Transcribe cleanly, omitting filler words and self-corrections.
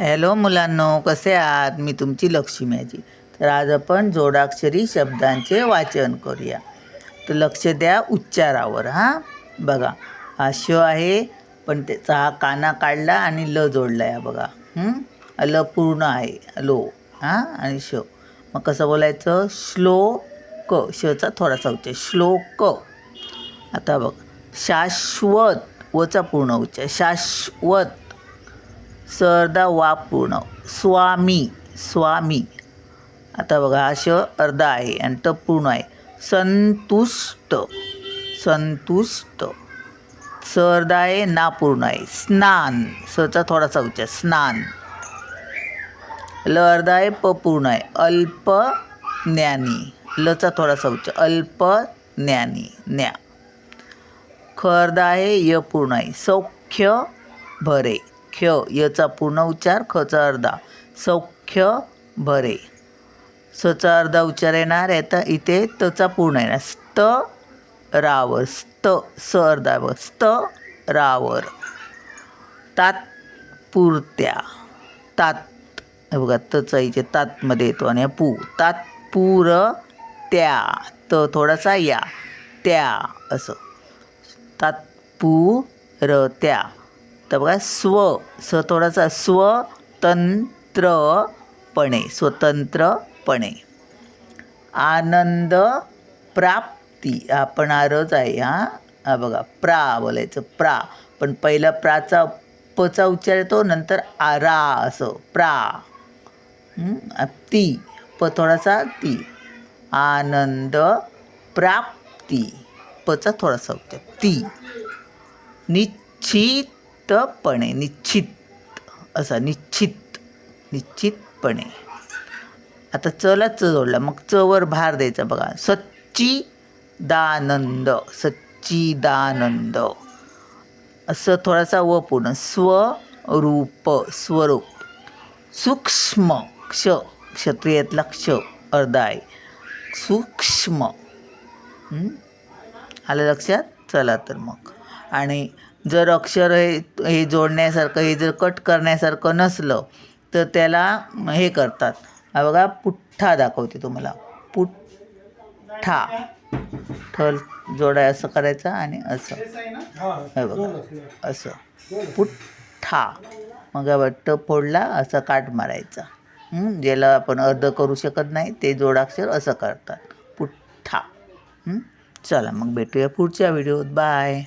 Hello मुलांनो, कसे आहात? मी तुमची लक्ष्मी आजी. तर आज आपण जोडाक्षरी शब्दांचे वाचन करूया. तर लक्ष द्या उच्चारावर. बघा, हा श आहे, पण त्याचा हा काना काढला आणि ल जोडला आहे. बघा, ल पूर्ण आहे, लो. आणि श. मग कसं बोलायचं? श्लोक. शचा थोडासा उच्चार, श्लोक. आता बघ, शाश्वत. वचा पूर्ण उच्चार, शाश्वत. अर्धा वा पूर्ण, स्वामी. स्वामी. आता बघा, हा श अर्धा आहे आणि ट पूर्ण आहे, संतुष्ट. संतुष्ट. अर्धा आहे, ना पूर्ण आहे, स्नान. सचा थोडासा उच्चार, स्नान. ल अर्धा आहे, प पूर्ण आहे, अल्प ज्ञानी. लचा थोडासा उच्चार, अल्प ज्ञानी, ज्ञा. ख अर्धा आहे, य पूर्ण आहे, सौख्य भरे. ख्य, यचा पूर्ण उच्चार, खचा अर्धा, सौख्य भरे. सचा अर्धा उच्चार येणार आहे, इथे तचा पूर्ण येणार, स्त रावर. स्त, स अर्धा व, स्त रावर. तात्पुरत्या. तात, हे बघा, तचा इथे तातमध्ये येतो आणि पू, तात्पुर त्या. त थोडासा या, त्या असं, तात्पुर त्या. तर बघा, स्व. स थोडासा, स्वतंत्रपणे. स्वतंत्रपणे. आनंद प्राप्ती. आपण आरच आहे. हा बघा, प्रा बोलायचं, प्रा. पण पहिला प्राचा पचा उच्चार येतो, नंतर रा असं, प्रा. ती, प थोडासा, ती. आनंद प्राप्ती. पचा थोडासा उच्चार, ती. निश्चितपणे. निश्चित असा, निश्चित. निश्चितपणे. आता चला च जोडला, मग च वर भार द्यायचा. बघा, सच्चिदानंद. सच्चिदानंद. असं थोडासा व पूर्ण, स्वरूप. स्वरूप. सूक्ष्म. क्ष, क्षत्रियातला क्ष अर्धा आहे, सूक्ष्म. आलं लक्षात? चला तर मग. आणि जर अक्षर हे जोडण्यासारखं, हे जर कट करण्यासारखं नसलं तर त्याला हे करतात. हा बघा, पुठ्ठा दाखवते तुम्हाला, पुठ्ठा. ठल जोडा असं करायचं आणि असं, हे बघा, असं पुठ्ठा. मग ट फोडला, असं काट मारायचा. ज्याला आपण अर्ध करू शकत नाही ते जोडाक्षर असं करतात, पुठ्ठा. चला मग भेटूया पुढच्या व्हिडिओत. बाय.